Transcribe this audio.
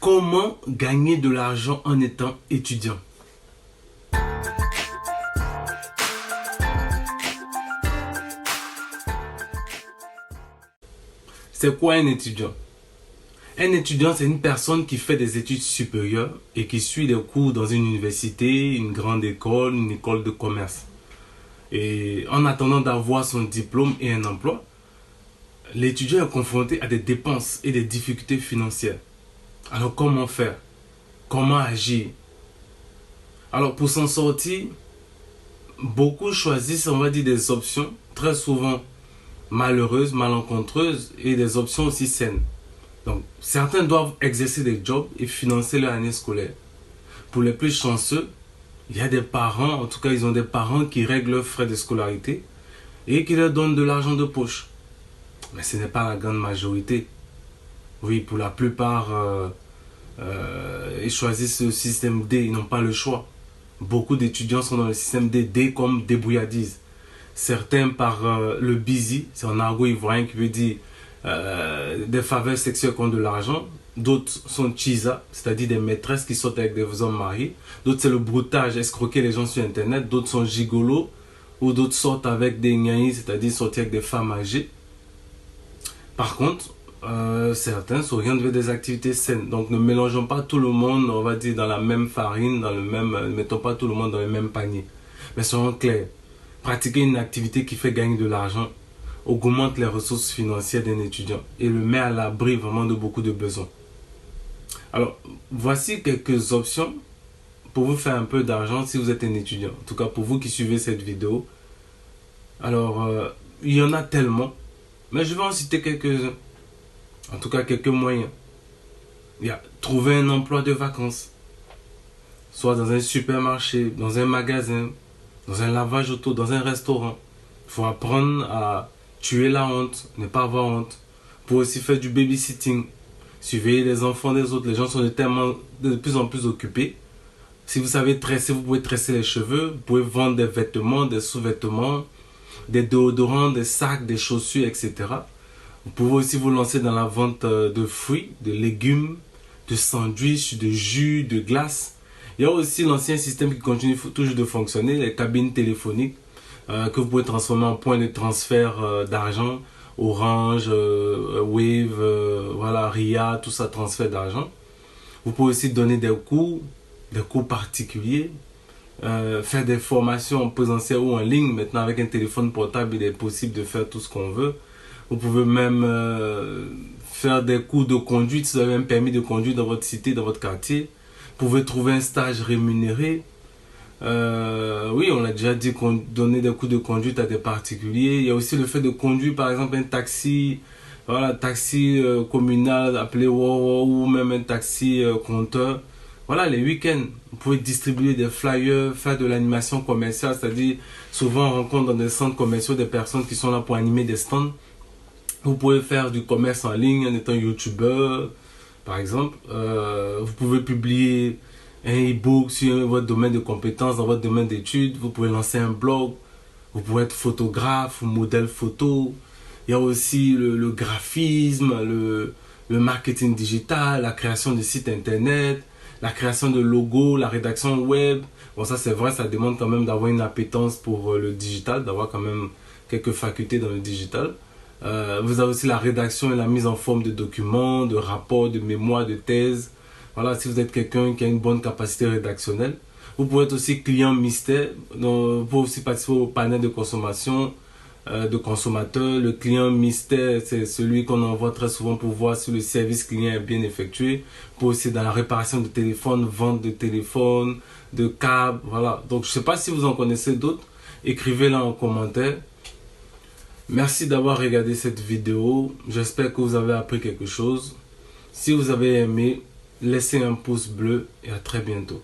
Comment gagner de l'argent en étant étudiant? C'est quoi un étudiant? Un étudiant, c'est une personne qui fait des études supérieures et qui suit des cours dans une université, une grande école, une école de commerce. Et en attendant d'avoir son diplôme et un emploi, l'étudiant est confronté à des dépenses et des difficultés financières. Alors comment faire? Comment agir? Alors pour s'en sortir, beaucoup choisissent, on va dire, des options très souvent malheureuses, malencontreuses et des options aussi saines. Donc certains doivent exercer des jobs et financer leur année scolaire. Pour les plus chanceux, il y a des parents, en tout cas ils ont des parents qui règlent leurs frais de scolarité et qui leur donnent de l'argent de poche. Mais ce n'est pas la grande majorité. Oui, pour la plupart, ils choisissent le système D, ils n'ont pas le choix. Beaucoup d'étudiants sont dans le système D comme débrouillardise. Certains par le busy, c'est un argot ivoirien qui veut dire des faveurs sexuelles contre de l'argent. D'autres sont chisa, c'est-à-dire des maîtresses qui sortent avec des hommes mariés. D'autres c'est le broutage, escroquer les gens sur internet. D'autres sont gigolos ou d'autres sortent avec des gnaïs, c'est-à-dire sortir avec des femmes âgées. Par contre, certains s'orientent vers des activités saines. Donc ne mélangeons pas tout le monde, on va dire, dans la même farine, ne mettons pas tout le monde dans le même panier. Mais soyons clairs, pratiquer une activité qui fait gagner de l'argent augmente les ressources financières d'un étudiant et le met à l'abri vraiment de beaucoup de besoins. Alors, voici quelques options pour vous faire un peu d'argent si vous êtes un étudiant. En tout cas, pour vous qui suivez cette vidéo. Alors, il y en a tellement, mais je vais en citer quelques-uns. En tout cas, quelques moyens. Il y a trouver un emploi de vacances. Soit dans un supermarché, dans un magasin, dans un lavage auto, dans un restaurant. Il faut apprendre à tuer la honte, ne pas avoir honte. Pour aussi faire du babysitting. Surveiller les enfants des autres. Les gens sont de plus en plus occupés. Si vous savez tresser, vous pouvez tresser les cheveux. Vous pouvez vendre des vêtements, des sous-vêtements, des déodorants, des sacs, des chaussures, etc. Vous pouvez aussi vous lancer dans la vente de fruits, de légumes, de sandwichs, de jus, de glace. Il y a aussi l'ancien système qui continue toujours de fonctionner, les cabines téléphoniques que vous pouvez transformer en point de transfert d'argent. Orange, Wave, voilà, Ria, tout ça, transfert d'argent. Vous pouvez aussi donner des cours particuliers, faire des formations en présentiel ou en ligne. Maintenant, avec un téléphone portable, il est possible de faire tout ce qu'on veut. Vous pouvez même faire des cours de conduite si vous avez un permis de conduire dans votre cité, dans votre quartier. Vous pouvez trouver un stage rémunéré. Oui, on a déjà dit qu'on donnait des cours de conduite à des particuliers. Il y a aussi le fait de conduire par exemple un taxi, voilà, taxi communal appelé Wowo ou même un taxi compteur. Voilà, les week-ends, vous pouvez distribuer des flyers, faire de l'animation commerciale, c'est-à-dire souvent on rencontre dans des centres commerciaux des personnes qui sont là pour animer des stands. Vous pouvez faire du commerce en ligne en étant youtubeur, par exemple. Vous pouvez publier un e-book sur votre domaine de compétences, dans votre domaine d'études. Vous pouvez lancer un blog. Vous pouvez être photographe ou modèle photo. Il y a aussi le graphisme, le marketing digital, la création de sites internet, la création de logos, la rédaction web. Bon, ça c'est vrai, ça demande quand même d'avoir une appétence pour le digital, d'avoir quand même quelques facultés dans le digital. Vous avez aussi la rédaction et la mise en forme de documents, de rapports, de mémoires, de thèses. Voilà, si vous êtes quelqu'un qui a une bonne capacité rédactionnelle. Vous pouvez être aussi client mystère. Donc, vous pouvez aussi participer au panel de consommation, de consommateurs. Le client mystère, c'est celui qu'on envoie très souvent pour voir si le service client est bien effectué. Vous pouvez aussi dans la réparation de téléphone, vente de téléphone, de câbles. Voilà. Donc, je ne sais pas si vous en connaissez d'autres. Écrivez-la en commentaire. Merci d'avoir regardé cette vidéo. J'espère que vous avez appris quelque chose. Si vous avez aimé, laissez un pouce bleu et à très bientôt.